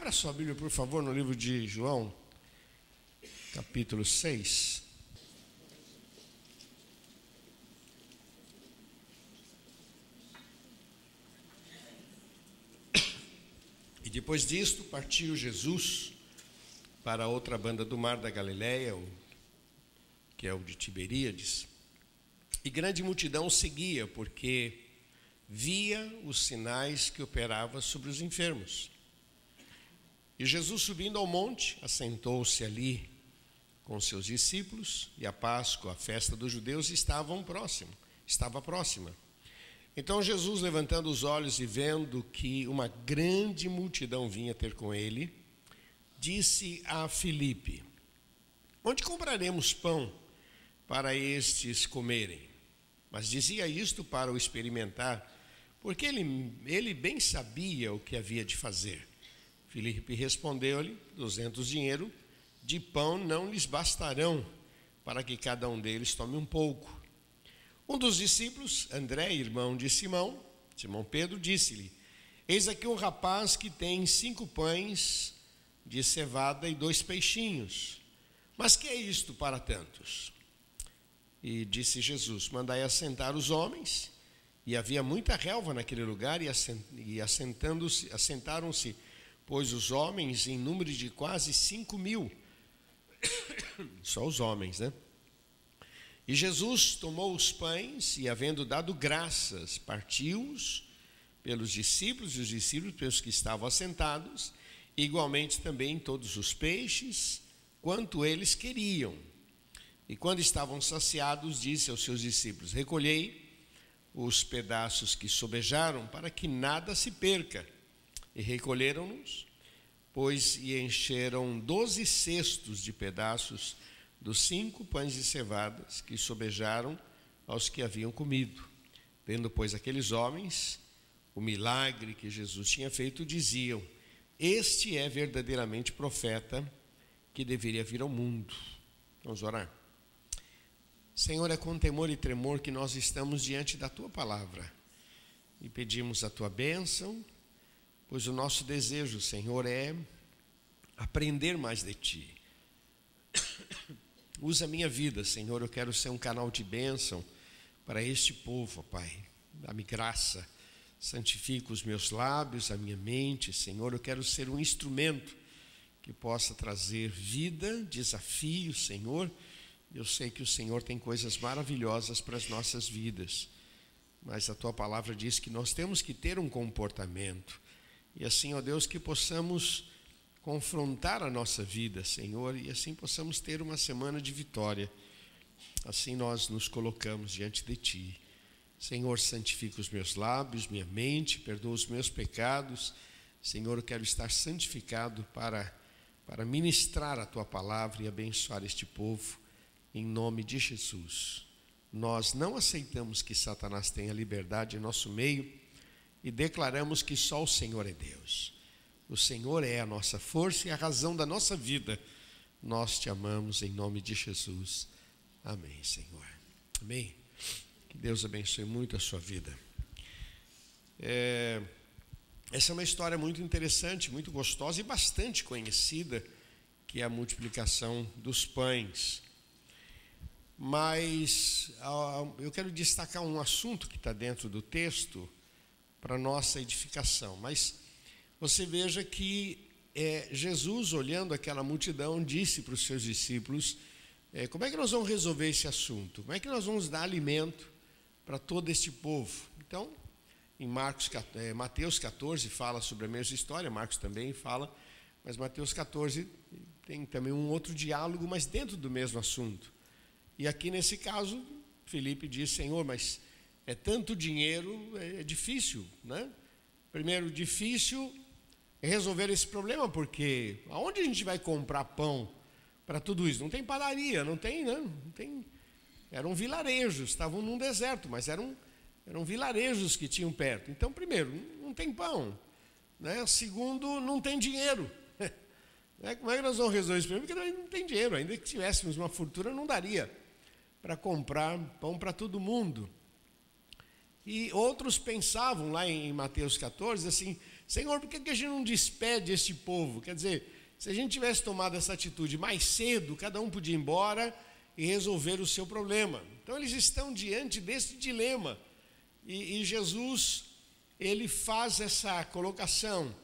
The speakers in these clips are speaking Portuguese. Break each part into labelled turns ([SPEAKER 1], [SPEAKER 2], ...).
[SPEAKER 1] Abra sua Bíblia, por favor, no livro de João, capítulo 6. E depois disto, partiu Jesus para outra banda do mar da Galileia, que é o de Tiberíades. E grande multidão seguia, porque via os sinais que operava sobre os enfermos. E Jesus, subindo ao monte, assentou-se ali com seus discípulos, e a Páscoa, a festa dos judeus, estava próxima. Então Jesus, levantando os olhos e vendo que uma grande multidão vinha ter com ele, disse a Filipe: onde compraremos pão para estes comerem? Mas dizia isto para o experimentar, porque ele bem sabia o que havia de fazer. Filipe respondeu-lhe: 200 dinheiro de pão não lhes bastarão, para que cada um deles tome um pouco. Um dos discípulos, André, irmão de Simão Pedro, disse-lhe: eis aqui um rapaz que tem 5 pães de cevada e 2 peixinhos. Mas que é isto para tantos? E disse Jesus: mandai assentar os homens. E havia muita relva naquele lugar, e assentaram-se, pois os homens em número de quase 5.000. Só os homens, né? E Jesus tomou os pães e, havendo dado graças, partiu-os pelos discípulos, e os discípulos pelos que estavam assentados, e igualmente também todos os peixes, quanto eles queriam. E quando estavam saciados, disse aos seus discípulos: recolhei os pedaços que sobejaram, para que nada se perca. E recolheram-nos, pois e encheram 12 cestos de pedaços dos 5 pães de cevadas que sobejaram aos que haviam comido. Vendo, pois, aqueles homens o milagre que Jesus tinha feito, diziam: este é verdadeiramente profeta que deveria vir ao mundo. Vamos orar. Senhor, é com temor e tremor que nós estamos diante da Tua palavra e pedimos a Tua bênção, pois o nosso desejo, Senhor, é aprender mais de Ti. Usa a minha vida, Senhor, eu quero ser um canal de bênção para este povo, Pai. Dá-me graça, santifica os meus lábios, a minha mente, Senhor, eu quero ser um instrumento que possa trazer vida, desafio, Senhor. Eu sei que o Senhor tem coisas maravilhosas para as nossas vidas, mas a Tua palavra diz que nós temos que ter um comportamento, e assim, ó Deus, que possamos confrontar a nossa vida, Senhor, e assim possamos ter uma semana de vitória. Assim nós nos colocamos diante de Ti. Senhor, santifica os meus lábios, minha mente, perdoa os meus pecados. Senhor, eu quero estar santificado para ministrar a Tua palavra e abençoar este povo, em nome de Jesus. Nós não aceitamos que Satanás tenha liberdade em nosso meio e declaramos que só o Senhor é Deus. O Senhor é a nossa força e a razão da nossa vida. Nós Te amamos em nome de Jesus. Amém, Senhor. Amém. Que Deus abençoe muito a sua vida. Essa é uma história muito interessante, muito gostosa e bastante conhecida, que é a multiplicação dos pães. Mas eu quero destacar um assunto que está dentro do texto para nossa edificação. Mas você veja que Jesus, olhando aquela multidão, disse para os seus discípulos: como é que nós vamos resolver esse assunto? Como é que nós vamos dar alimento para todo este povo? Então, em Mateus 14 fala sobre a mesma história, Marcos também fala, mas Mateus 14 tem também um outro diálogo, mas dentro do mesmo assunto. E aqui nesse caso, Filipe diz: Senhor, mas é tanto dinheiro, é difícil, né? Primeiro, difícil é resolver esse problema, porque aonde a gente vai comprar pão para tudo isso? Não tem padaria, não tem, né? Não tem. Eram vilarejos, estavam num deserto, mas eram vilarejos que tinham perto. Então, primeiro, não tem pão, né? Segundo, não tem dinheiro. Como é que nós vamos resolver esse problema? Porque não tem dinheiro, ainda que tivéssemos uma fortuna, não daria para comprar pão para todo mundo. E outros pensavam lá em Mateus 14, assim: Senhor, por que a gente não despede este povo? Quer dizer, se a gente tivesse tomado essa atitude mais cedo, cada um podia ir embora e resolver o seu problema. Então eles estão diante desse dilema. E Jesus, ele faz essa colocação.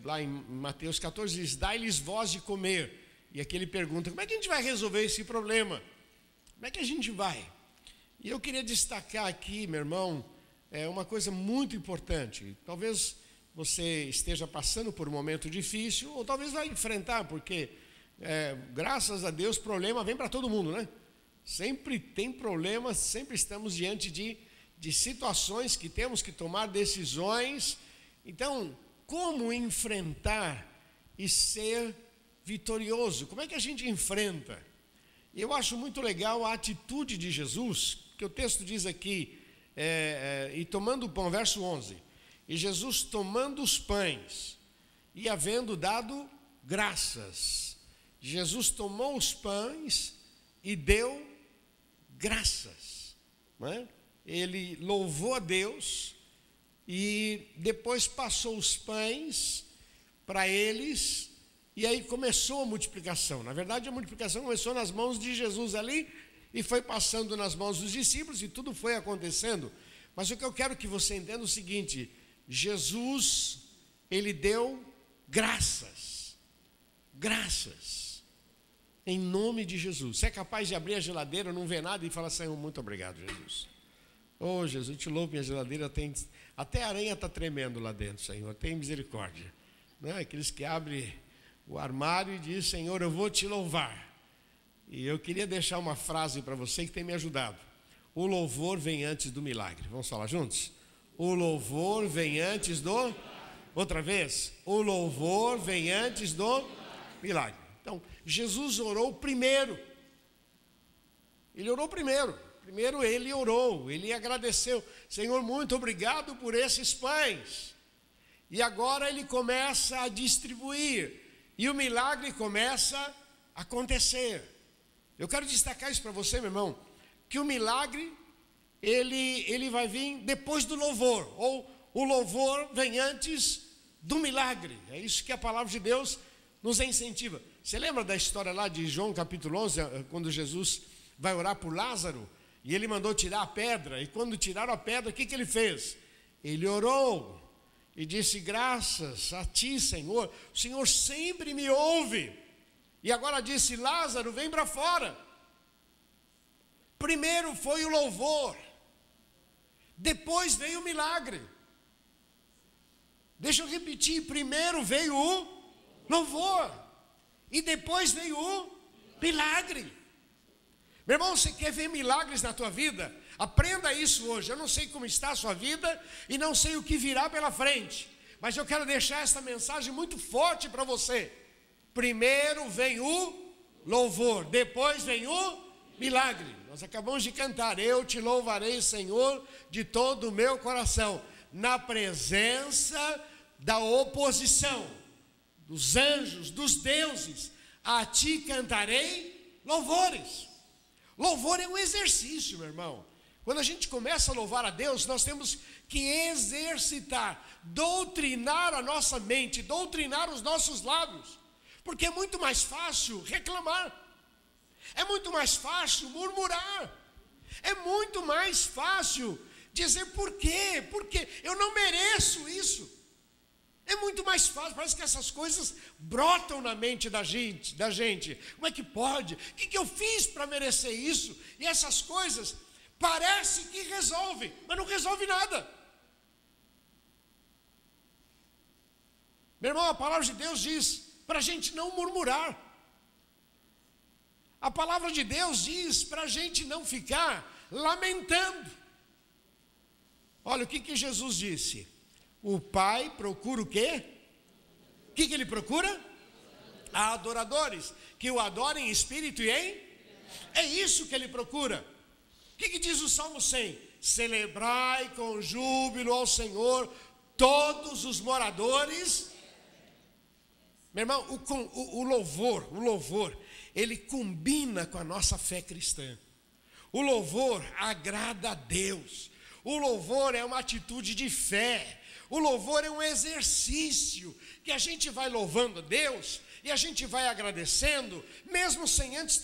[SPEAKER 1] Lá em Mateus 14 diz, dai-lhes voz de comer. E aqui ele pergunta, como é que a gente vai resolver esse problema? Como é que a gente vai? E eu queria destacar aqui, meu irmão, uma coisa muito importante. Talvez você esteja passando por um momento difícil, ou talvez vai enfrentar, porque, graças a Deus, problema vem para todo mundo, né? Sempre tem problemas, sempre estamos diante de situações que temos que tomar decisões. Então, como enfrentar e ser vitorioso? Como é que a gente enfrenta? Eu acho muito legal a atitude de Jesus, que o texto diz aqui, e tomando o pão, verso 11, e Jesus tomando os pães, e havendo dado graças, Jesus tomou os pães e deu graças, não é? Ele louvou a Deus, e depois passou os pães para eles, e aí começou a multiplicação. Na verdade, a multiplicação começou nas mãos de Jesus ali, e foi passando nas mãos dos discípulos, e tudo foi acontecendo. Mas o que eu quero que você entenda é o seguinte: Jesus, ele deu graças, em nome de Jesus. Você é capaz de abrir a geladeira, não vê nada, e falar, Senhor, muito obrigado, Jesus. Oh, Jesus, eu te louvo, minha geladeira tem, até a aranha está tremendo lá dentro, Senhor, tem misericórdia. Não é? Aqueles que abrem o armário e dizem, Senhor, eu vou te louvar. E eu queria deixar uma frase para você que tem me ajudado. O louvor vem antes do milagre. Vamos falar juntos? O louvor vem antes do... Outra vez. O louvor vem antes do milagre. Então, Jesus orou primeiro. Ele orou primeiro. Primeiro ele orou, ele agradeceu. Senhor, muito obrigado por esses pães. E agora ele começa a distribuir. E o milagre começa a acontecer. Eu quero destacar isso para você, meu irmão, que o milagre, ele vai vir depois do louvor, ou o louvor vem antes do milagre. É isso que a palavra de Deus nos incentiva. Você lembra da história lá de João capítulo 11, quando Jesus vai orar por Lázaro, e ele mandou tirar a pedra, e quando tiraram a pedra, o que ele fez? Ele orou, e disse, graças a ti, Senhor, o Senhor sempre me ouve. E agora disse, Lázaro, vem para fora. Primeiro foi o louvor, depois veio o milagre. Deixa eu repetir, primeiro veio o louvor, e depois veio o milagre. Meu irmão, você quer ver milagres na tua vida? Aprenda isso hoje. Eu não sei como está a sua vida e não sei o que virá pela frente, mas eu quero deixar esta mensagem muito forte para você. Primeiro vem o louvor, depois vem o milagre. Nós acabamos de cantar, eu te louvarei, Senhor, de todo o meu coração, na presença da oposição, dos anjos, dos deuses, a ti cantarei louvores. Louvor é um exercício, meu irmão. Quando a gente começa a louvar a Deus, nós temos que exercitar, doutrinar a nossa mente, doutrinar os nossos lábios, porque é muito mais fácil reclamar, é muito mais fácil murmurar, é muito mais fácil dizer por quê, porque eu não mereço isso. É muito mais fácil, parece que essas coisas brotam na mente da gente. Como é que pode? O que eu fiz para merecer isso? E essas coisas parece que resolvem, mas não resolve nada. Meu irmão, a palavra de Deus diz para a gente não murmurar. A palavra de Deus diz para a gente não ficar lamentando. Olha o que Jesus disse. O Pai procura o quê? O que ele procura? Adoradores, que o adorem em espírito e em... É isso que ele procura. O que diz o Salmo 100? Celebrai com júbilo ao Senhor todos os moradores. Meu irmão, o louvor, ele combina com a nossa fé cristã. O louvor agrada a Deus. O louvor é uma atitude de fé. O louvor é um exercício que a gente vai louvando a Deus e a gente vai agradecendo, mesmo sem antes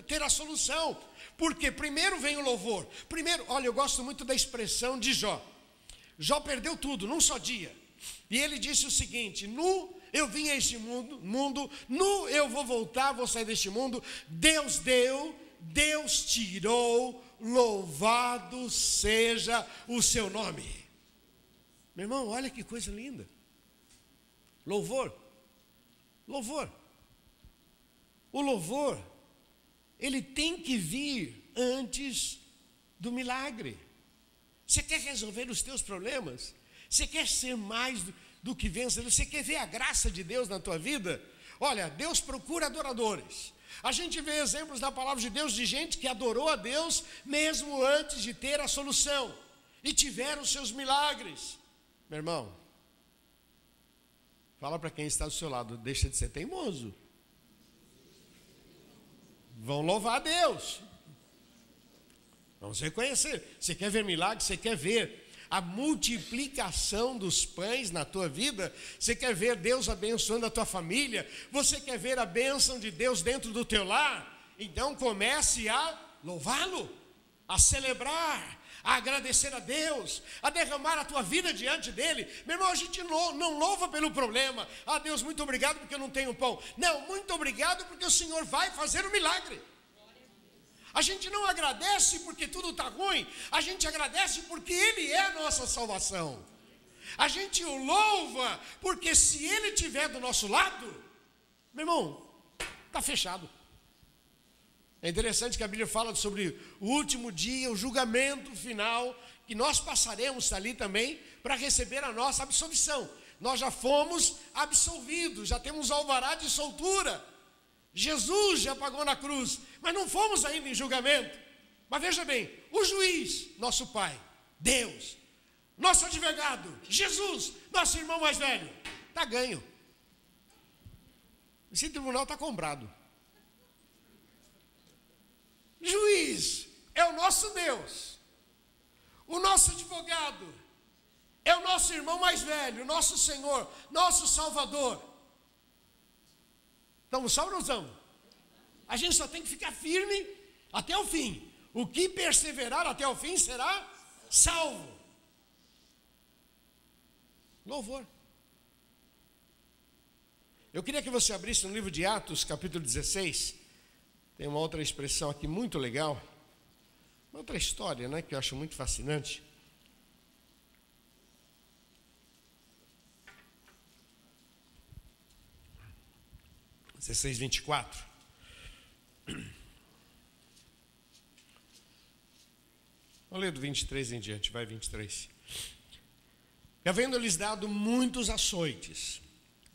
[SPEAKER 1] ter a solução. Porque primeiro vem o louvor. Primeiro, olha, eu gosto muito da expressão de Jó. Jó perdeu tudo num só dia. E ele disse o seguinte: nu eu vim a este mundo, nu eu vou voltar, vou sair deste mundo. Deus deu, Deus tirou, louvado seja o seu nome. Meu irmão, olha que coisa linda. Louvor. Louvor. O louvor, ele tem que vir antes do milagre. Você quer resolver os teus problemas? Você quer ser mais do que vencedor? Você quer ver a graça de Deus na tua vida? Olha, Deus procura adoradores. A gente vê exemplos na palavra de Deus de gente que adorou a Deus mesmo antes de ter a solução e tiveram os seus milagres. Meu irmão, fala para quem está do seu lado, deixa de ser teimoso. Vão louvar a Deus. Vamos reconhecer. Você quer ver milagre? Você quer ver a multiplicação dos pães na tua vida? Você quer ver Deus abençoando a tua família? Você quer ver a bênção de Deus dentro do teu lar? Então comece a louvá-lo, a celebrar, a agradecer a Deus, a derramar a tua vida diante dele. Meu irmão, a gente não louva pelo problema. Ah, Deus, muito obrigado porque eu não tenho pão. Não, muito obrigado porque o Senhor vai fazer um milagre. A gente não agradece porque tudo está ruim. A gente agradece porque ele é a nossa salvação. A gente o louva porque se ele estiver do nosso lado, meu irmão, está fechado. É interessante que a Bíblia fala sobre o último dia, o julgamento final, que nós passaremos ali também para receber a nossa absolvição. Nós já fomos absolvidos, já temos alvará de soltura. Jesus já pagou na cruz, mas não fomos ainda em julgamento. Mas veja bem, o juiz, nosso Pai, Deus, nosso advogado, Jesus, nosso irmão mais velho, está ganho. Esse tribunal está comprado. Juiz é o nosso Deus, o nosso advogado é o nosso irmão mais velho, nosso Senhor, nosso Salvador. Estamos salvos ou não estamos? A gente só tem que ficar firme até o fim. O que perseverar até o fim será salvo. Louvor. Eu queria que você abrisse no livro de Atos, capítulo 16. Tem uma outra expressão aqui muito legal. Uma outra história, né, que eu acho muito fascinante. (16:24). Vamos ler do 23 em diante, vai 23. E havendo-lhes dado muitos açoites,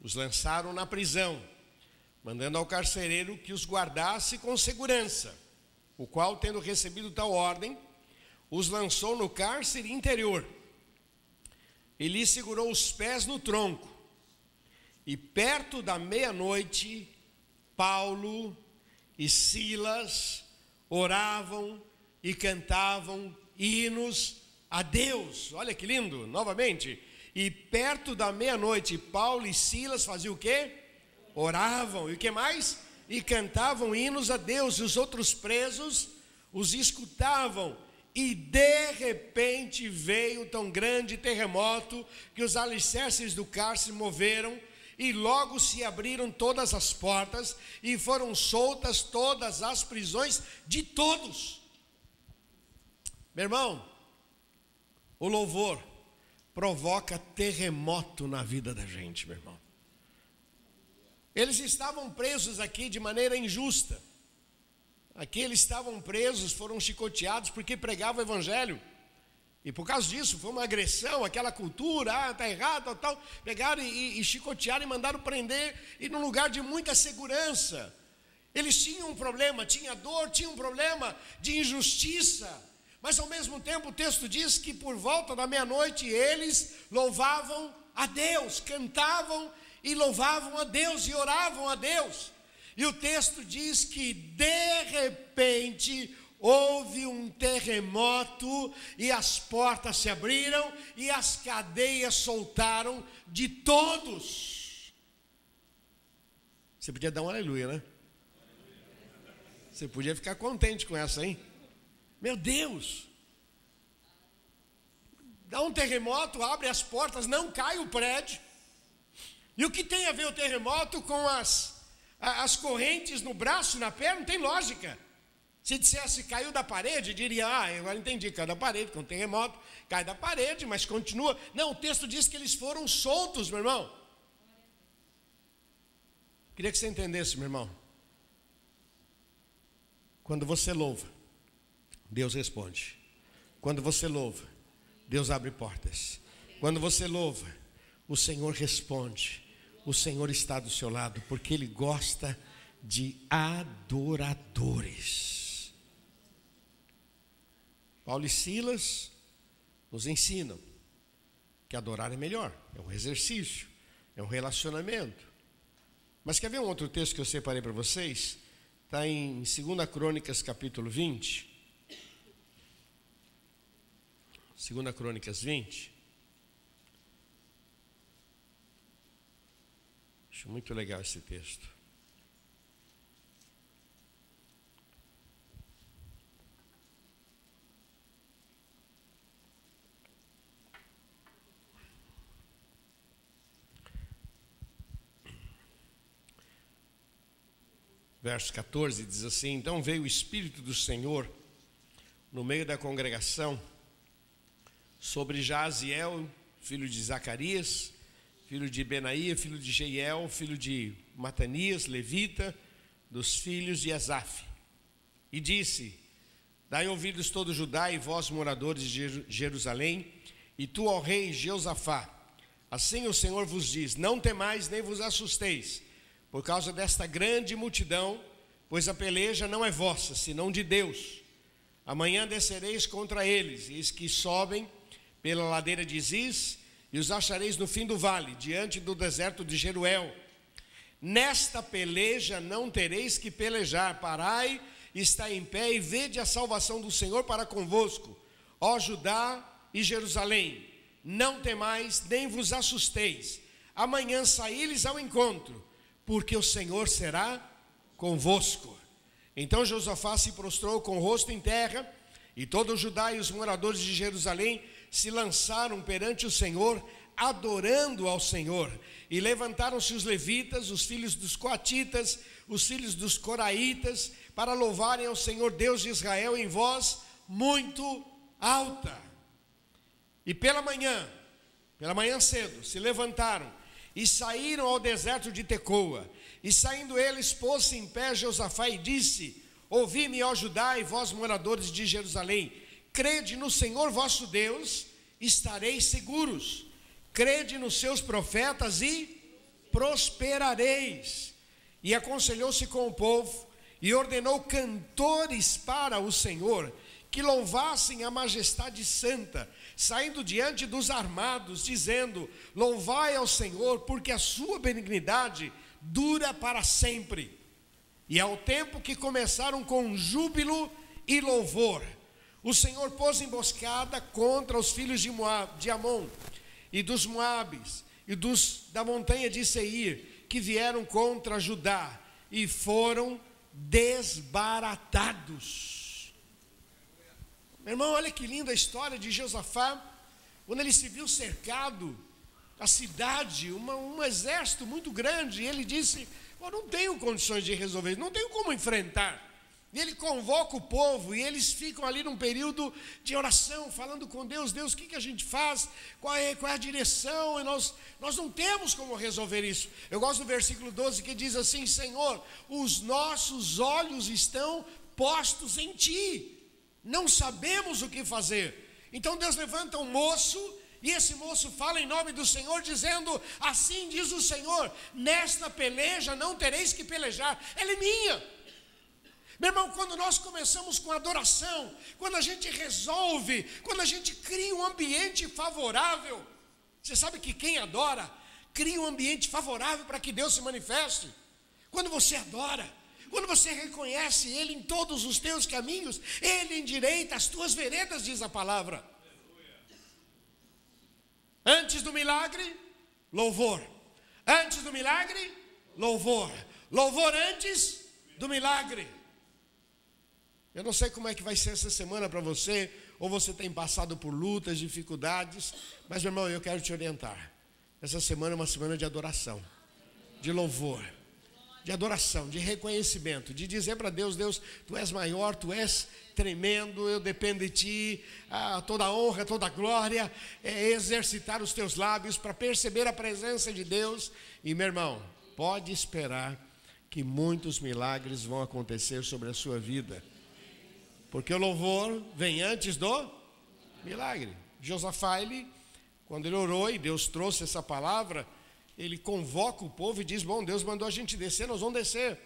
[SPEAKER 1] os lançaram na prisão, mandando ao carcereiro que os guardasse com segurança, o qual, tendo recebido tal ordem, os lançou no cárcere interior, e lhes segurou os pés no tronco, e perto da meia-noite, Paulo e Silas oravam e cantavam hinos a Deus. Olha que lindo, novamente. E perto da meia-noite, Paulo e Silas faziam o quê? Oravam. E o que mais? E cantavam hinos a Deus. E os outros presos os escutavam. E de repente veio tão grande terremoto que os alicerces do cárcere moveram. E logo se abriram todas as portas e foram soltas todas as prisões de todos. Meu irmão, o louvor provoca terremoto na vida da gente, meu irmão. Eles estavam presos aqui de maneira injusta. Aqui eles estavam presos, foram chicoteados porque pregavam o evangelho. E por causa disso, foi uma agressão, aquela cultura, está errado, tal. Pegaram e chicotearam e mandaram prender, e num lugar de muita segurança. Eles tinham um problema, tinha dor, tinha um problema de injustiça. Mas ao mesmo tempo o texto diz que por volta da meia-noite eles louvavam a Deus, cantavam e louvavam a Deus e oravam a Deus. E o texto diz que de repente houve um terremoto e as portas se abriram e as cadeias soltaram de todos. Você podia dar um aleluia, né? Você podia ficar contente com essa, hein? Meu Deus! Dá um terremoto, abre as portas, não cai o prédio. E o que tem a ver o terremoto com as correntes no braço e na perna? Não tem lógica. Se dissesse caiu da parede, diria, agora entendi, caiu da parede, com terremoto, cai da parede, mas continua. Não, o texto diz que eles foram soltos, meu irmão. Queria que você entendesse, meu irmão. Quando você louva, Deus responde. Quando você louva, Deus abre portas. Quando você louva, o Senhor responde. O Senhor está do seu lado, porque Ele gosta de adoradores. Paulo e Silas nos ensinam que adorar é melhor, é um exercício, é um relacionamento. Mas quer ver um outro texto que eu separei para vocês? Está em 2 Crônicas, capítulo 20. 2 Crônicas 20. Acho muito legal esse texto. Verso 14 diz assim: então veio o Espírito do Senhor no meio da congregação sobre Jaziel, filho de Zacarias, filho de Benaía, filho de Jeiel, filho de Matanias, levita, dos filhos de Asaf. E disse: dai ouvidos todo Judá e vós moradores de Jerusalém, e tu, ó rei Jeosafá, assim o Senhor vos diz: não temais nem vos assusteis, por causa desta grande multidão, pois a peleja não é vossa, senão de Deus. Amanhã descereis contra eles, eis que sobem pela ladeira de Ziz, e os achareis no fim do vale, diante do deserto de Jeruel. Nesta peleja não tereis que pelejar, parai, está em pé e vede a salvação do Senhor para convosco, ó Judá e Jerusalém. Não temais, nem vos assusteis. Amanhã saí-lhes ao encontro, porque o Senhor será convosco. Então Josafá se prostrou com o rosto em terra, e todo o Judá e os moradores de Jerusalém se lançaram perante o Senhor, adorando ao Senhor. E levantaram-se os levitas, os filhos dos coatitas, os filhos dos coraitas, para louvarem ao Senhor Deus de Israel em voz muito alta. E pela manhã cedo, se levantaram e saíram ao deserto de Tecoa. E saindo eles, pôs-se em pé Josafá e disse: ouvi-me, ó Judá, e vós moradores de Jerusalém, crede no Senhor vosso Deus, estareis seguros. Crede nos seus profetas e prosperareis. E aconselhou-se com o povo e ordenou cantores para o Senhor, que louvassem a majestade santa, saindo diante dos armados, dizendo: louvai ao Senhor, porque a sua benignidade dura para sempre. E ao tempo que começaram com júbilo e louvor, o Senhor pôs emboscada contra os filhos de Amon, e dos Moabes, e da montanha de Seir, que vieram contra Judá, e foram desbaratados. Meu irmão, olha que linda a história de Josafá, quando ele se viu cercado, a cidade, um exército muito grande, e ele disse: eu não tenho condições de resolver isso, não tenho como enfrentar. E ele convoca o povo, e eles ficam ali num período de oração, falando com Deus: Deus, o que a gente faz? Qual é a direção? E nós não temos como resolver isso. Eu gosto do versículo 12, que diz assim: Senhor, os nossos olhos estão postos em Ti, não sabemos o que fazer. Então Deus levanta um moço, e esse moço fala em nome do Senhor, dizendo: assim diz o Senhor, nesta peleja não tereis que pelejar, ela é minha. Meu irmão, quando nós começamos com adoração, quando a gente resolve, quando a gente cria um ambiente favorável, você sabe que quem adora, cria um ambiente favorável para que Deus se manifeste. Quando você adora, quando você reconhece Ele em todos os teus caminhos, Ele endireita as tuas veredas, diz a palavra. Antes do milagre, louvor. Antes do milagre, louvor. Louvor antes do milagre. Eu não sei como é que vai ser essa semana para você, ou você tem passado por lutas, dificuldades, mas, meu irmão, eu quero te orientar. Essa semana é uma semana de adoração, de louvor, de adoração, de reconhecimento, de dizer para Deus: Deus, Tu és maior, Tu és tremendo, eu dependo de Ti, toda a honra, toda a glória, é exercitar os teus lábios para perceber a presença de Deus. E, meu irmão, pode esperar que muitos milagres vão acontecer sobre a sua vida, porque o louvor vem antes do milagre. Josafá, quando ele orou e Deus trouxe essa palavra, ele convoca o povo e diz: bom, Deus mandou a gente descer, nós vamos descer.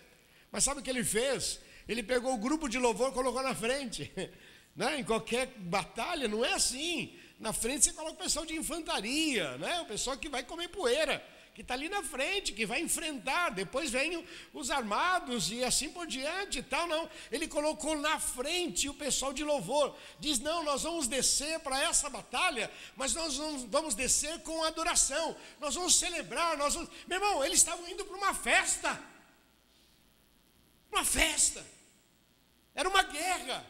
[SPEAKER 1] Mas sabe o que ele fez? Ele pegou o grupo de louvor e colocou na frente. Né? Em qualquer batalha não é assim. Na frente você coloca o pessoal de infantaria, né? O pessoal que vai comer poeira, que está ali na frente, que vai enfrentar. Depois vem os armados e assim por diante e tal. Não, ele colocou na frente o pessoal de louvor. Diz: não, nós vamos descer para essa batalha, mas nós vamos descer com adoração. Nós vamos celebrar, Meu irmão, eles estavam indo para uma festa. Uma festa. Era uma guerra,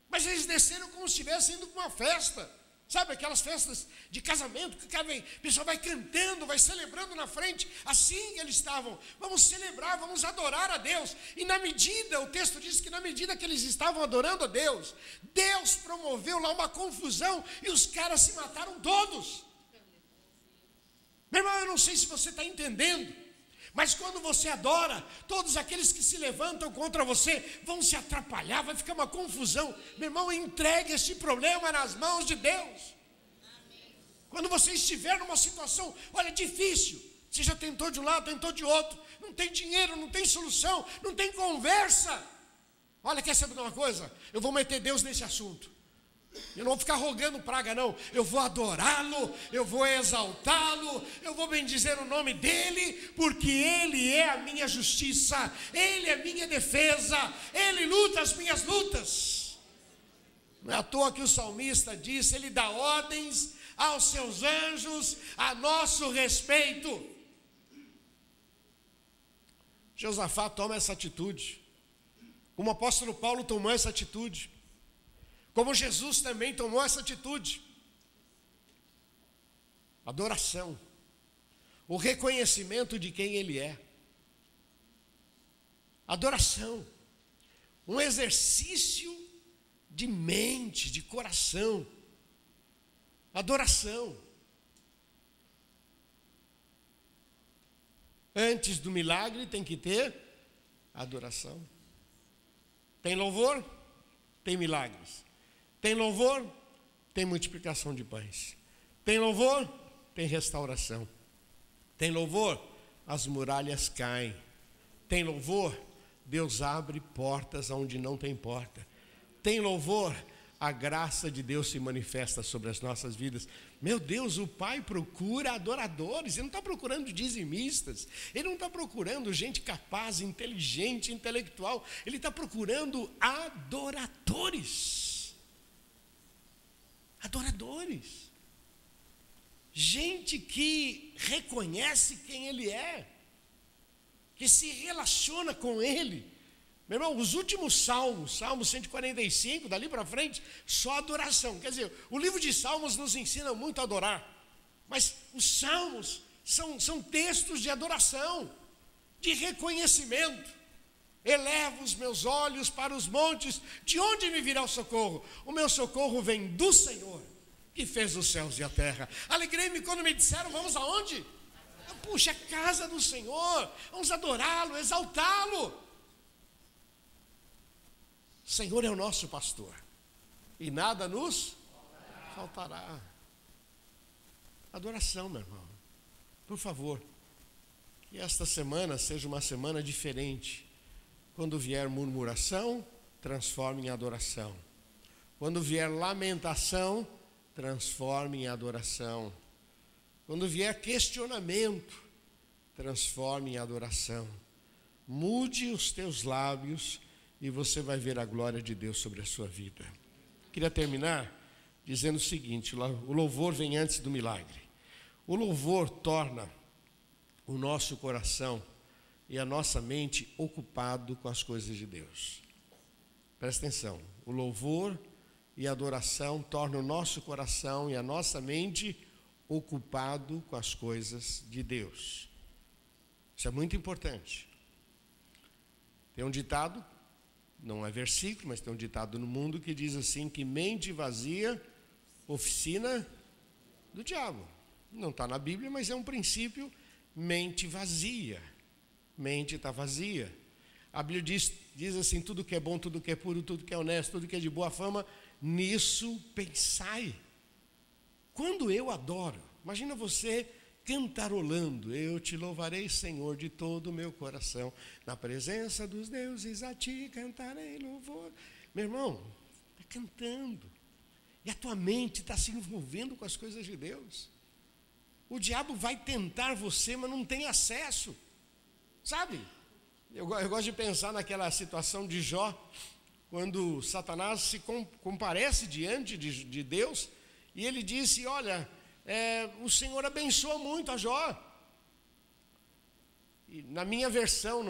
[SPEAKER 1] mas eles desceram como se estivessem indo para uma festa. Sabe aquelas festas de casamento que o pessoal vai cantando, vai celebrando na frente? Assim eles estavam: vamos celebrar, vamos adorar a Deus. E na medida, o texto diz que na medida que eles estavam adorando a Deus, Deus promoveu lá uma confusão e os caras se mataram todos. Meu irmão, eu não sei se você está entendendo, mas quando você adora, todos aqueles que se levantam contra você vão se atrapalhar, vai ficar uma confusão. Meu irmão, entregue esse problema nas mãos de Deus. Quando você estiver numa situação, olha, difícil, você já tentou de um lado, tentou de outro, não tem dinheiro, não tem solução, não tem conversa. Olha, quer saber de uma coisa? Eu vou meter Deus nesse assunto. Eu não vou ficar rogando praga, não. Eu vou adorá-lo, eu vou exaltá-lo, eu vou bendizer o nome dEle, porque Ele é a minha justiça, Ele é a minha defesa, Ele luta as minhas lutas. Não é à toa que o salmista disse: Ele dá ordens aos seus anjos a nosso respeito. Josafá toma essa atitude, como o apóstolo Paulo tomou essa atitude, como Jesus também tomou essa atitude. Adoração, o reconhecimento de quem Ele é. Adoração, um exercício de mente, de coração. Adoração. Antes do milagre tem que ter adoração. Tem louvor, tem milagres. Tem louvor, tem multiplicação de pães. Tem louvor, tem restauração. Tem louvor, as muralhas caem. Tem louvor, Deus abre portas onde não tem porta. Tem louvor, a graça de Deus se manifesta sobre as nossas vidas. Meu Deus, o Pai procura adoradores. Ele não está procurando dizimistas. Ele não está procurando gente capaz, inteligente, intelectual. Ele está procurando adoradores. Adoradores, gente que reconhece quem Ele é, que se relaciona com Ele. Meu irmão, os últimos salmos, Salmo 145, dali para frente, só adoração. Quer dizer, o livro de Salmos nos ensina muito a adorar, mas os salmos são textos de adoração, de reconhecimento. Elevo os meus olhos para os montes, de onde me virá o socorro? O meu socorro vem do Senhor, que fez os céus e a terra. Alegrei-me quando me disseram: vamos aonde? Puxa, a casa do Senhor, vamos adorá-lo, exaltá-lo. O Senhor é o nosso pastor, e nada nos faltará. Adoração, meu irmão. Por favor, que esta semana seja uma semana diferente. Quando vier murmuração, transforme em adoração. Quando vier lamentação, transforme em adoração. Quando vier questionamento, transforme em adoração. Mude os teus lábios e você vai ver a glória de Deus sobre a sua vida. Queria terminar dizendo o seguinte: o louvor vem antes do milagre. O louvor torna o nosso coração e a nossa mente ocupado com as coisas de Deus. Presta atenção, o louvor e a adoração tornam o nosso coração e a nossa mente ocupado com as coisas de Deus. Isso é muito importante. Tem um ditado, não é versículo, mas tem um ditado no mundo que diz assim, que mente vazia, oficina do diabo. Não está na Bíblia, mas é um princípio, mente vazia. Mente está vazia. A Bíblia diz assim, tudo que é bom, tudo que é puro, tudo que é honesto, tudo que é de boa fama, nisso pensai. Quando eu adoro, imagina você cantarolando, eu te louvarei, Senhor, de todo o meu coração, na presença dos deuses a ti cantarei louvor. Meu irmão, está cantando, e a tua mente está se envolvendo com as coisas de Deus. O diabo vai tentar você, mas não tem acesso, sabe? Eu gosto de pensar naquela situação de Jó, quando Satanás se comparece diante de Deus, e ele disse, olha, o Senhor abençoa muito a Jó. E na minha versão,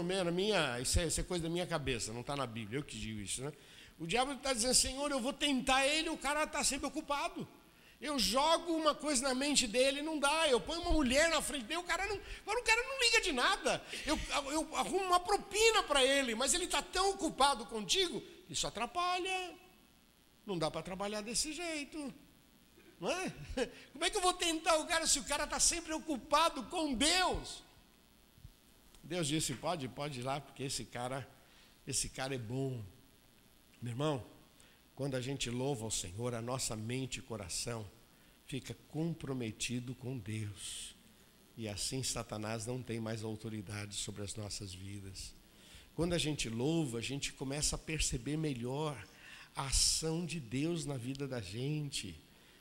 [SPEAKER 1] isso é coisa da minha cabeça, não está na Bíblia, eu que digo isso, né? O diabo está dizendo, Senhor, eu vou tentar ele, o cara está sempre ocupado. Eu jogo uma coisa na mente dele, não dá. Eu ponho uma mulher na frente dele, o cara não liga de nada. Eu arrumo uma propina para ele, mas ele está tão ocupado contigo, isso atrapalha. Não dá para trabalhar desse jeito. Não é? Como é que eu vou tentar o cara se o cara está sempre ocupado com Deus? Deus disse, pode ir lá, porque esse cara é bom. Meu irmão, quando a gente louva ao Senhor, a nossa mente e coração fica comprometido com Deus. E assim Satanás não tem mais autoridade sobre as nossas vidas. Quando a gente louva, a gente começa a perceber melhor a ação de Deus na vida da gente.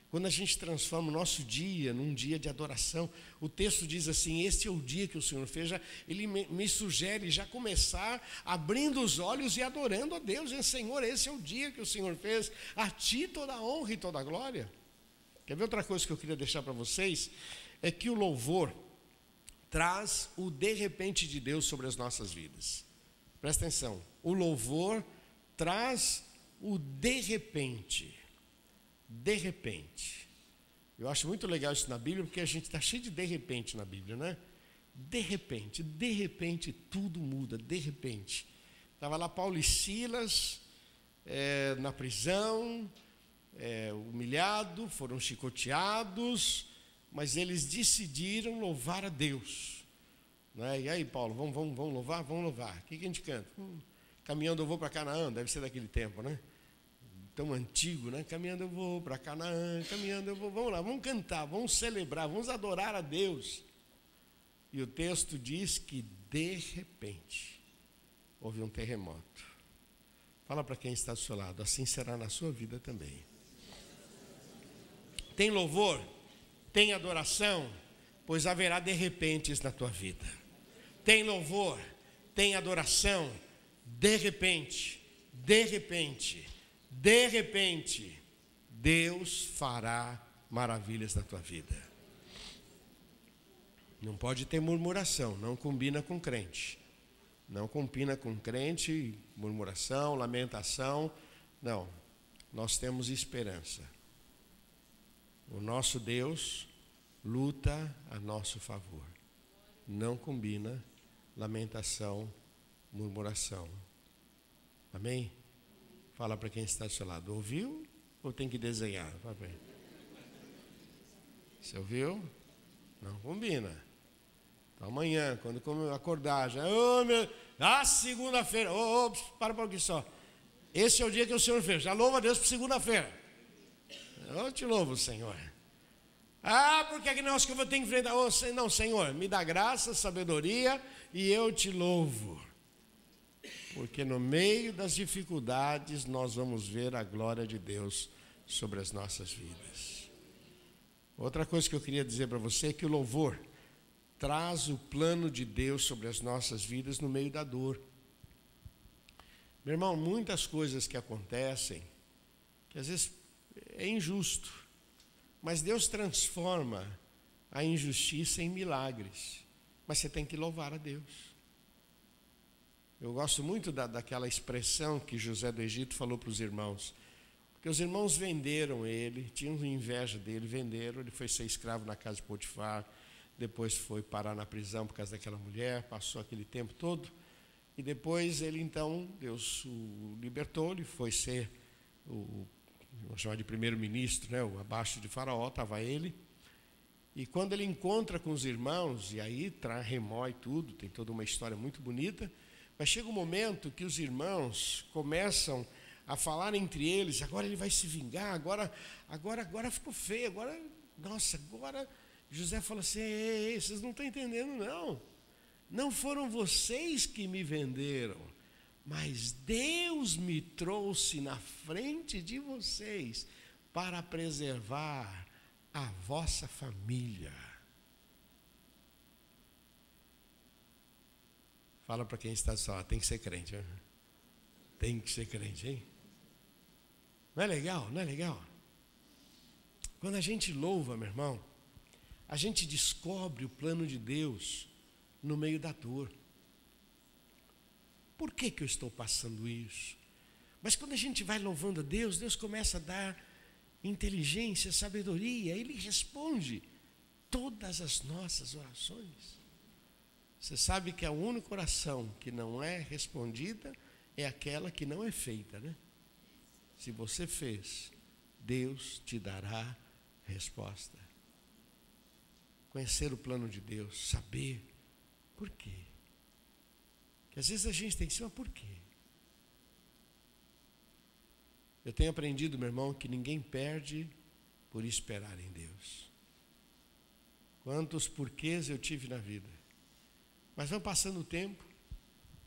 [SPEAKER 1] Quando a gente transforma o nosso dia num dia de adoração, o texto diz assim, este é o dia que o Senhor fez, ele me sugere já começar abrindo os olhos e adorando a Deus, e Senhor, esse é o dia que o Senhor fez, a Ti toda a honra e toda a glória. Quer ver outra coisa que eu queria deixar para vocês? É que o louvor traz o de repente de Deus sobre as nossas vidas. Presta atenção, o louvor traz o de repente. De repente. Eu acho muito legal isso na Bíblia, porque a gente está cheio de repente na Bíblia, né? De repente tudo muda, de repente. Estava lá Paulo e Silas na prisão, humilhado, foram chicoteados, mas eles decidiram louvar a Deus. Né? E aí, Paulo, vamos louvar? Vamos louvar. O que a gente canta? Caminhando eu vou para Canaã, deve ser daquele tempo, né? Tão antigo, né? Caminhando eu vou para Canaã, caminhando eu vou, vamos lá, vamos cantar, vamos celebrar, vamos adorar a Deus. E o texto diz que de repente houve um terremoto. Fala para quem está do seu lado, assim será na sua vida também. Tem louvor, tem adoração, pois haverá de repentes na tua vida. Tem louvor, tem adoração, de repente, Deus fará maravilhas na tua vida. Não pode ter murmuração, não combina com crente. Não combina com crente, murmuração, lamentação. Não, nós temos esperança. O nosso Deus luta a nosso favor. Não combina lamentação, murmuração. Amém? Fala para quem está do seu lado. Ouviu ou tem que desenhar? Você ouviu? Não combina. Então, amanhã, quando acordar, segunda-feira. Para um pouquinho só. Esse é o dia que o Senhor fez. Já louva a Deus por segunda-feira. Eu te louvo, Senhor. Porque que nós que eu vou ter que enfrentar? Não, Senhor, me dá graça, sabedoria e eu te louvo. Porque no meio das dificuldades nós vamos ver a glória de Deus sobre as nossas vidas. Outra coisa que eu queria dizer para você é que o louvor traz o plano de Deus sobre as nossas vidas no meio da dor. Meu irmão, muitas coisas que acontecem, que às vezes é injusto, mas Deus transforma a injustiça em milagres. Mas você tem que louvar a Deus. Eu gosto muito daquela expressão que José do Egito falou para os irmãos. Porque os irmãos venderam ele, tinham inveja dele, venderam, ele foi ser escravo na casa de Potifar, depois foi parar na prisão por causa daquela mulher, passou aquele tempo todo, e depois ele então, Deus o libertou, ele foi ser vamos chamar de primeiro-ministro, né, o abaixo de Faraó, estava ele, e quando ele encontra com os irmãos, e aí remói tudo, tem toda uma história muito bonita, mas chega um momento que os irmãos começam a falar entre eles, agora ele vai se vingar, agora ficou feio, agora José fala assim, ei, vocês não estão entendendo não foram vocês que me venderam, mas Deus me trouxe na frente de vocês para preservar a vossa família. Fala para quem está só, tem que ser crente, hein? Tem que ser crente, hein? Não é legal? Não é legal? Quando a gente louva, meu irmão, a gente descobre o plano de Deus no meio da dor. Por que eu estou passando isso? Mas quando a gente vai louvando a Deus, Deus começa a dar inteligência, sabedoria, Ele responde todas as nossas orações. Você sabe que a única oração que não é respondida é aquela que não é feita, né? Se você fez, Deus te dará resposta. Conhecer o plano de Deus, saber por quê. Que às vezes a gente tem que dizer, mas por quê? Eu tenho aprendido, meu irmão, que ninguém perde por esperar em Deus. Quantos porquês eu tive na vida. Mas vai passando o tempo,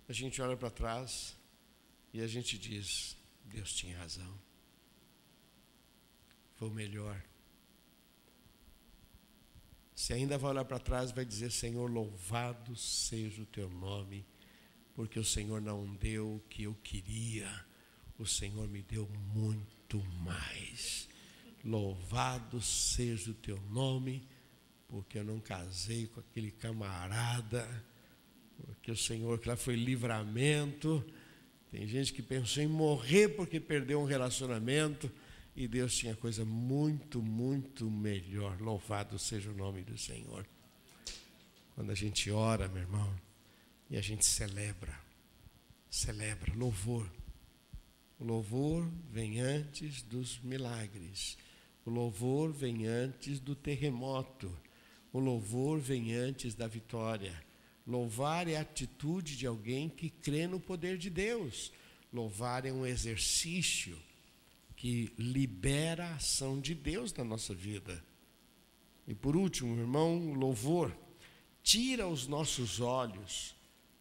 [SPEAKER 1] a gente olha para trás e a gente diz, Deus tinha razão. Foi o melhor. Você ainda vai olhar para trás e vai dizer, Senhor, louvado seja o teu nome, porque o Senhor não deu o que eu queria, o Senhor me deu muito mais. Louvado seja o teu nome, porque eu não casei com aquele camarada, porque o Senhor, que lá foi livramento. Tem gente que pensou em morrer porque perdeu um relacionamento, e Deus tinha coisa muito, muito melhor. Louvado seja o nome do Senhor. Quando a gente ora, meu irmão, e a gente celebra, louvor. O louvor vem antes dos milagres. O louvor vem antes do terremoto. O louvor vem antes da vitória. Louvar é a atitude de alguém que crê no poder de Deus. Louvar é um exercício que libera a ação de Deus na nossa vida. E por último, irmão, louvor tira os nossos olhos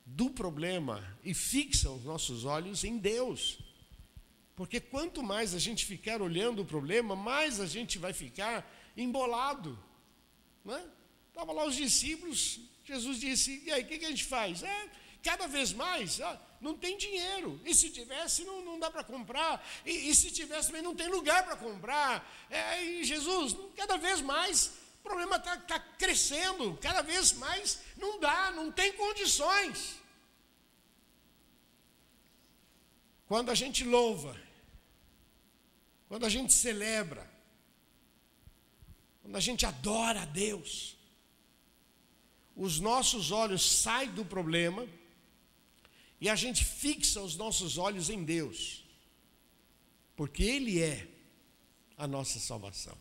[SPEAKER 1] do problema e fixa os nossos olhos em Deus. Porque quanto mais a gente ficar olhando o problema, mais a gente vai ficar embolado. Não é? Estavam lá os discípulos, Jesus disse, e aí, o que a gente faz? Cada vez mais, não tem dinheiro, e se tivesse não dá para comprar, e se tivesse também não tem lugar para comprar, e Jesus, cada vez mais, o problema está crescendo, cada vez mais não dá, não tem condições. Quando a gente louva, quando a gente celebra, quando a gente adora a Deus, os nossos olhos saem do problema e a gente fixa os nossos olhos em Deus, porque Ele é a nossa salvação.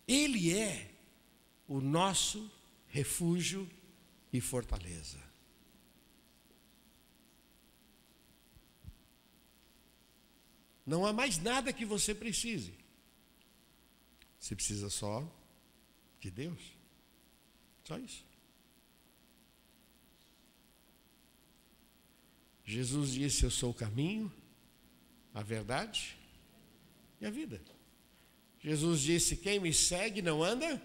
[SPEAKER 1] Ele é o nosso refúgio e fortaleza. Não há mais nada que você precise. Você precisa só de Deus. Só isso. Jesus disse, eu sou o caminho, a verdade e a vida. Jesus disse, quem me segue não anda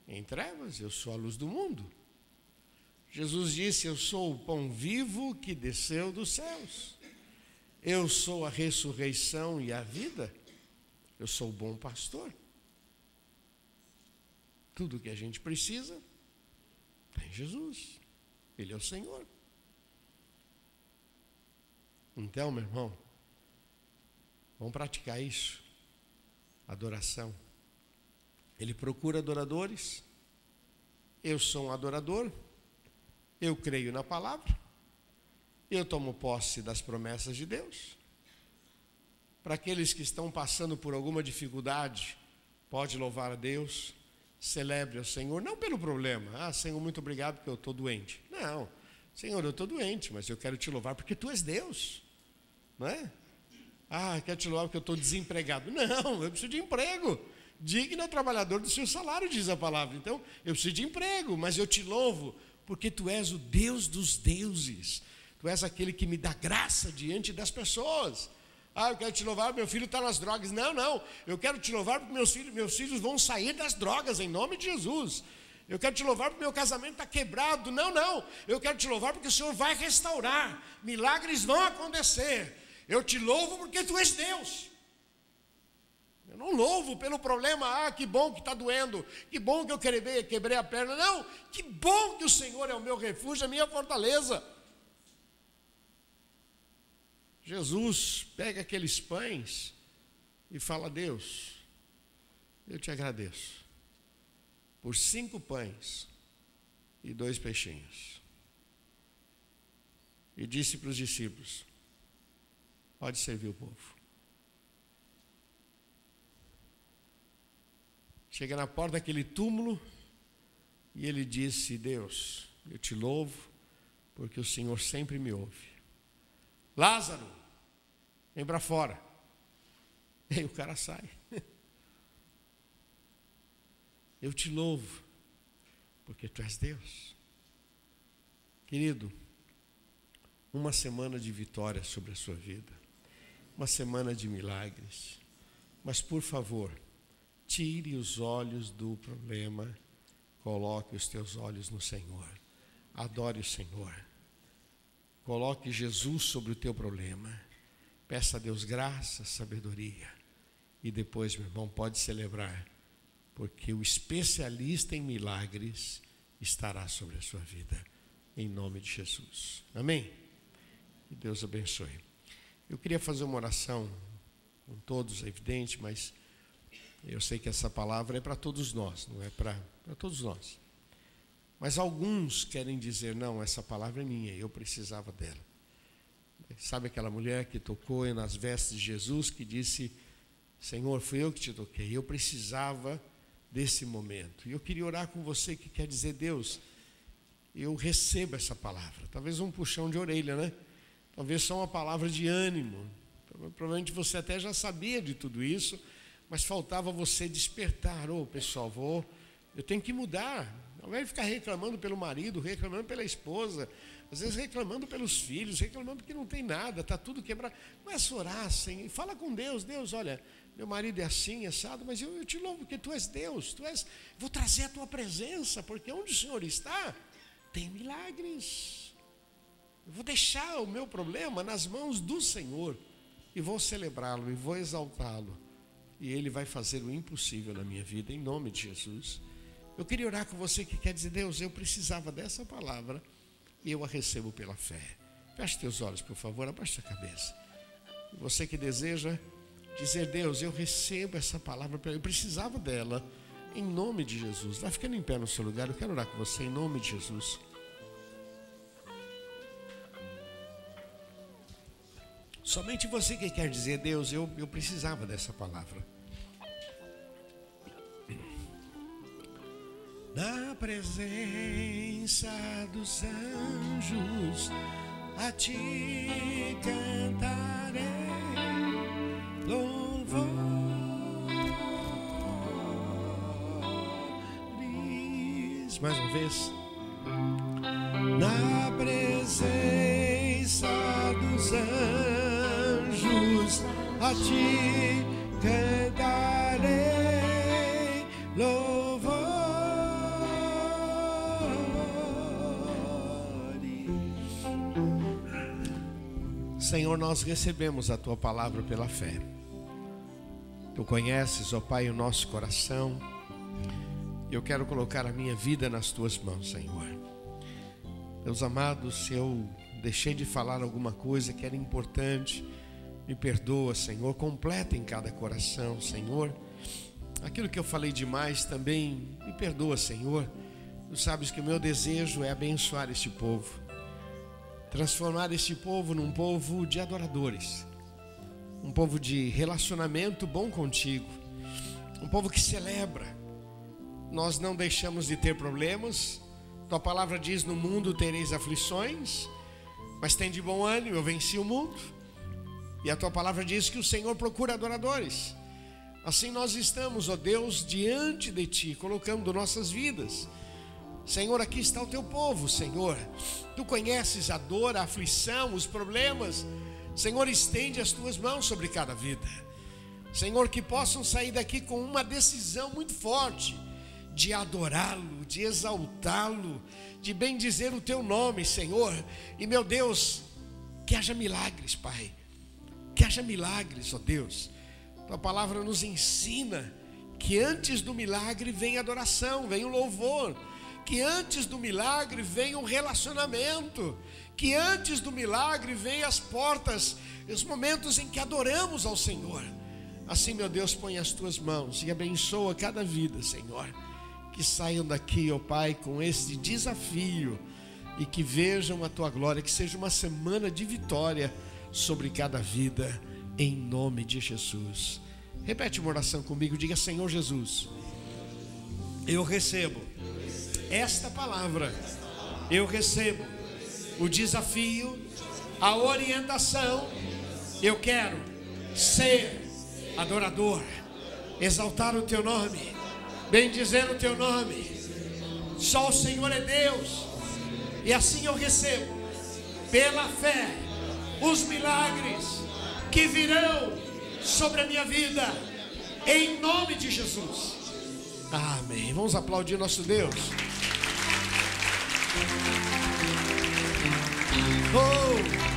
[SPEAKER 1] em trevas, eu sou a luz do mundo. Jesus disse: eu sou o pão vivo que desceu dos céus. Eu sou a ressurreição e a vida. Eu sou o bom pastor. Tudo que a gente precisa tem Jesus. Ele é o Senhor. Então, meu irmão, vamos praticar isso. Adoração. Ele procura adoradores. Eu sou um adorador. Eu creio na palavra. Eu tomo posse das promessas de Deus. Para aqueles que estão passando por alguma dificuldade, pode louvar a Deus, celebre ao Senhor, não pelo problema. Senhor, muito obrigado porque eu estou doente. Não, Senhor, eu estou doente, mas eu quero te louvar porque Tu és Deus, não é? Eu quero te louvar porque eu estou desempregado. Não, eu preciso de emprego. Digno é o trabalhador do seu salário, diz a palavra. Então, eu preciso de emprego, mas eu te louvo porque Tu és o Deus dos deuses. Tu és aquele que me dá graça diante das pessoas. Eu quero te louvar, meu filho está nas drogas. Não, eu quero te louvar porque meus filhos vão sair das drogas, em nome de Jesus. Eu quero te louvar porque meu casamento está quebrado. Não, eu quero te louvar porque o Senhor vai restaurar. Milagres vão acontecer. Eu te louvo porque Tu és Deus. Eu não louvo pelo problema. Que bom que está doendo. Que bom que eu quebrei a perna. Não, que bom que o Senhor é o meu refúgio, a minha fortaleza. Jesus pega aqueles pães e fala: Deus, eu te agradeço por 5 pães e 2 peixinhos. E disse para os discípulos: pode servir o povo. Chega na porta daquele túmulo e ele disse: Deus, eu te louvo porque o Senhor sempre me ouve. Lázaro, vem para fora. E aí o cara sai. Eu te louvo porque Tu és Deus. Querido, uma semana de vitória sobre a sua vida, uma semana de milagres, mas por favor, tire os olhos do problema, coloque os teus olhos no Senhor, adore o Senhor. Coloque Jesus sobre o teu problema. Peça a Deus graça, sabedoria. E depois, meu irmão, pode celebrar, porque o especialista em milagres estará sobre a sua vida. Em nome de Jesus. Amém? Que Deus abençoe. Eu queria fazer uma oração com todos, é evidente, mas eu sei que essa palavra é para todos nós, não é para todos nós. Mas alguns querem dizer: não, essa palavra é minha, eu precisava dela. Sabe aquela mulher que tocou nas vestes de Jesus, que disse: Senhor, fui eu que te toquei, eu precisava desse momento. E eu queria orar com você que quer dizer: Deus, eu recebo essa palavra. Talvez um puxão de orelha, né? Talvez só uma palavra de ânimo. Provavelmente você até já sabia de tudo isso, mas faltava você despertar. Pessoal, eu tenho que mudar. Ao invés de ficar reclamando pelo marido, reclamando pela esposa, às vezes reclamando pelos filhos, reclamando que não tem nada, está tudo quebrado. Começa a orar, Senhor, e fala com Deus: Deus, olha, meu marido é assim, assado, mas eu te louvo porque Tu és Deus, vou trazer a Tua presença, porque onde o Senhor está, tem milagres. Eu vou deixar o meu problema nas mãos do Senhor, e vou celebrá-lo, e vou exaltá-lo, e Ele vai fazer o impossível na minha vida, em nome de Jesus. Eu queria orar com você que quer dizer: Deus, eu precisava dessa palavra e eu a recebo pela fé. Feche teus olhos, por favor, abaixe a cabeça. E você que deseja dizer: Deus, eu recebo essa palavra, eu precisava dela, em nome de Jesus. Vai ficando em pé no seu lugar, eu quero orar com você em nome de Jesus. Somente você que quer dizer: Deus, eu precisava dessa palavra. Na presença dos anjos, a Ti cantarei louvores. Mais uma vez. Na presença dos anjos, a Ti cantarei louvores. Senhor, nós recebemos a Tua palavra pela fé. Tu conheces, ó Pai, o nosso coração. Eu quero colocar a minha vida nas Tuas mãos, Senhor. Meus amados, se eu deixei de falar alguma coisa que era importante, me perdoa, Senhor. Completa em cada coração, Senhor. Aquilo que eu falei demais também, me perdoa, Senhor. Tu sabes que o meu desejo é abençoar este povo, transformar este povo num povo de adoradores, um povo de relacionamento bom contigo, um povo que celebra. Nós não deixamos de ter problemas. Tua palavra diz: no mundo tereis aflições, mas tem de bom ânimo, eu venci o mundo. E a tua palavra diz que o Senhor procura adoradores. Assim nós estamos, ó Deus, diante de ti, colocando nossas vidas. Senhor, aqui está o teu povo, Senhor. Tu conheces a dor, a aflição, os problemas. Senhor, estende as tuas mãos sobre cada vida. Senhor, que possam sair daqui com uma decisão muito forte de adorá-lo, de exaltá-lo, de bendizer o teu nome, Senhor. E, meu Deus, que haja milagres, Pai. Que haja milagres, ó Deus. Tua palavra nos ensina que antes do milagre vem a adoração, vem o louvor. Que antes do milagre vem o relacionamento. Que antes do milagre vem as portas, os momentos em que adoramos ao Senhor. Assim, meu Deus, põe as tuas mãos e abençoa cada vida, Senhor. Que saiam daqui, ó Pai, com este desafio e que vejam a tua glória. Que seja uma semana de vitória sobre cada vida, em nome de Jesus. Repete uma oração comigo, diga: Senhor Jesus, eu recebo esta palavra, eu recebo o desafio, a orientação. Eu quero ser adorador, exaltar o teu nome, bendizer o teu nome. Só o Senhor é Deus. E assim eu recebo pela fé os milagres que virão sobre a minha vida, em nome de Jesus. Amém. Vamos aplaudir nosso Deus. Oh!